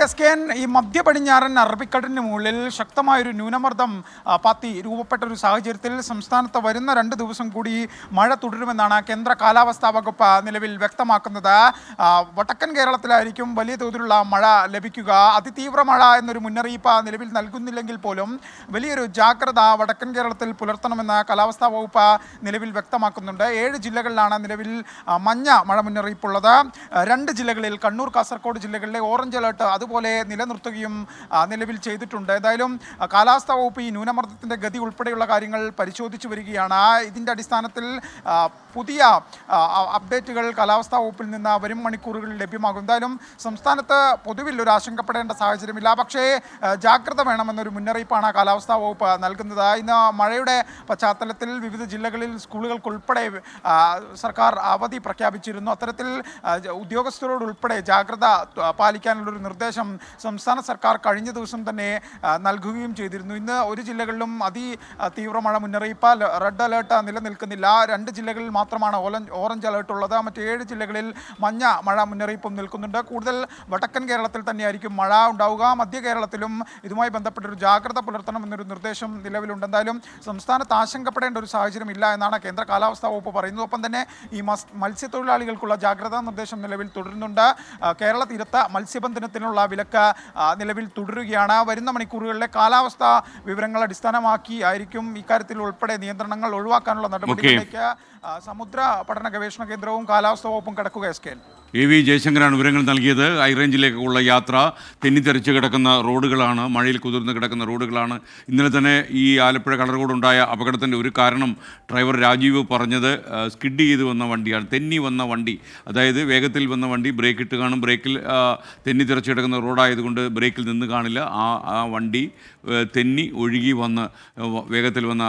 എസ്കെൻ ഈ മധ്യ പടിഞ്ഞാറൻ അറബിക്കടലിന് മുകളിൽ ശക്തമായൊരു ന്യൂനമർദ്ദം പാത്തി രൂപപ്പെട്ട ഒരു സാഹചര്യത്തിൽ സംസ്ഥാനത്ത് വരുന്ന 2 ദിവസം കൂടി മഴ തുടരുമെന്നാണ് കേന്ദ്ര കാലാവസ്ഥാ വകുപ്പ് നിലവിൽ വ്യക്തമാക്കുന്നത്. വടക്കൻ കേരളത്തിലായിരിക്കും വലിയ തോതിലുള്ള മഴ ലഭിക്കുക. അതിതീവ്ര മഴ എന്നൊരു മുന്നറിയിപ്പ് നിലവിൽ നൽകുന്നില്ലെങ്കിൽ പോലും വലിയൊരു ജാഗ്രത വടക്കൻ കേരളത്തിൽ പുലർത്തണമെന്ന് കാലാവസ്ഥാ വകുപ്പ് നിലവിൽ വ്യക്തമാക്കുന്നുണ്ട്. 7 ജില്ലകളിലാണ് നിലവിൽ മഞ്ഞ മഴ മുന്നറിയിപ്പുള്ളത്. 2 ജില്ലകളിൽ കണ്ണൂർ, കാസർഗോഡ് ജില്ലകളിലെ ഓറഞ്ച് അലേർട്ട് അതുപോലെ നിലനിർത്തുകയും നിലവിൽ ചെയ്തിട്ടുണ്ട്. ഏതായാലും കാലാവസ്ഥാ വകുപ്പ് ഈ ന്യൂനമർദ്ദത്തിൻ്റെ ഗതി ഉൾപ്പെടെയുള്ള കാര്യങ്ങൾ പരിശോധിച്ചു വരികയാണ്. ഇതിൻ്റെ അടിസ്ഥാനത്തിൽ പുതിയ അപ്ഡേറ്റുകൾ കാലാവസ്ഥാ വകുപ്പിൽ നിന്ന് വരും മണിക്കൂറുകളിൽ ലഭ്യമാകും. എന്തായാലും സംസ്ഥാനത്ത് പൊതുവിൽ ഒരു ആശങ്കപ്പെടേണ്ട സാഹചര്യമില്ല. പക്ഷേ ജാഗ്രത വേണമെന്നൊരു മുന്നറിയിപ്പാണ് കാലാവസ്ഥാ വകുപ്പ് നൽകുന്നത്. ഇന്ന് മഴയുടെ പശ്ചാത്തലത്തിൽ വിവിധ ജില്ലകളിൽ സ്കൂളുകൾക്കുൾപ്പെടെ സർക്കാർ അവധി പ്രഖ്യാപിച്ചിരുന്നു. അത്തരത്തിൽ ഉദ്യോഗസ്ഥരോടുൾപ്പെടെ ജാഗ്രത പാലിക്കാനുള്ളൊരു നിർദ്ദേശം സംസ്ഥാന സർക്കാർ കഴിഞ്ഞ ദിവസം തന്നെ നൽകുകയും ചെയ്തിരുന്നു. ഇന്ന് ഒരു ജില്ലകളിലും തീവ്ര മഴ മുന്നറിയിപ്പ്, റെഡ് അലേർട്ട് നിലനിൽക്കുന്നില്ല. 2 ജില്ലകളിൽ മാത്രമാണ് ഓറഞ്ച് അലേർട്ട് ഉള്ളത്. മറ്റ് 7 ജില്ലകളിൽ മഞ്ഞ മഴ മുന്നറിയിപ്പും നിൽക്കുന്നുണ്ട്. കൂടുതൽ വടക്കൻ കേരളത്തിൽ തന്നെയായിരിക്കും മഴ ഉണ്ടാവുക. മധ്യ കേരളത്തിലും ഇതുമായി ബന്ധപ്പെട്ടൊരു ജാഗ്രത പുലർത്തണമെന്നൊരു നിർദ്ദേശം നിലവിലുണ്ട്. എന്തായാലും സംസ്ഥാനത്ത് ആശങ്കപ്പെടേണ്ട ഒരു സാഹചര്യം ഇല്ല എന്നാണ് കേന്ദ്ര കാലാവസ്ഥാ വകുപ്പ് പറയുന്നത്. ഒപ്പം തന്നെ ഈ മത്സ്യത്തൊഴിലാളികൾക്കുള്ള ജാഗ്രതാ നിർദ്ദേശം നിലവിൽ തുടരുന്നുണ്ട്. കേരള തീരത്ത് മത്സ്യബന്ധനത്തിനുള്ള വിലക്ക് നിലവിൽ തുടരുകയാണ്. വരുന്ന മണിക്കൂറുകളിലെ കാലാവസ്ഥാ വിവരങ്ങൾ അടിസ്ഥാനമാക്കി ആയിരിക്കും ഇക്കാര്യത്തിൽ ഉൾപ്പെടെ നിയന്ത്രണങ്ങൾ ഒഴിവാക്കാനുള്ള നടപടികളിലേക്ക് സമുദ്ര പഠന ഗവേഷണ കേന്ദ്രവും കാലാവസ്ഥാ വകുപ്പും കടക്കുക. എസ്കെൻ AV ജയശങ്കറാണ് വിവരങ്ങൾ നൽകിയത്. ഹൈറേഞ്ചിലേക്കുള്ള യാത്ര തെന്നിത്തെറിച്ച് കിടക്കുന്ന റോഡുകളാണ്, മഴയിൽ കുതിർന്ന് കിടക്കുന്ന റോഡുകളാണ്. ഇന്നലെ തന്നെ ഈ ആലപ്പുഴ കളർകോടുണ്ടായ അപകടത്തിൻ്റെ ഒരു കാരണം ഡ്രൈവർ രാജീവ് പറഞ്ഞത് സ്കിഡ് ചെയ്ത് വന്ന വണ്ടിയാണ്, തെന്നി വന്ന വണ്ടി. അതായത് വേഗത്തിൽ വന്ന വണ്ടി ബ്രേക്ക് ഇട്ട് കാണും, ബ്രേക്കിൽ തെന്നിത്തെറിച്ച് കിടക്കുന്ന റോഡായതുകൊണ്ട് ബ്രേക്കിൽ നിന്ന് കാണില്ല. ആ വണ്ടി തെന്നി ഒഴുകി വന്ന് വേഗത്തിൽ വന്ന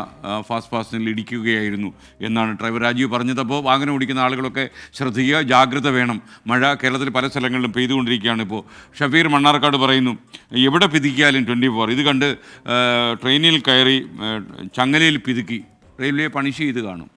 ഫാസ്റ്റ് പാസിനിൽ ഇടിക്കുകയായിരുന്നു എന്നാണ് ഡ്രൈവർ രാജീവ് പറഞ്ഞത്. അപ്പോൾ വാഹനം ഓടിക്കുന്ന ആളുകളൊക്കെ ശ്രദ്ധിക്കുക, ജാഗ്രത വേണം. മഴ കേരളത്തിൽ പല സ്ഥലങ്ങളിലും പെയ്തുകൊണ്ടിരിക്കുകയാണ്. ഇപ്പോൾ ഷഫീർ മണ്ണാർക്കാട് പറയുന്നു, എവിടെ പിതിക്കിയാലും 24. ഇത് കണ്ട് ട്രെയിനിൽ കയറി ചങ്ങലയിൽ പിതുക്കി റെയിൽവേ പണിഷ് ചെയ്ത് കാണും.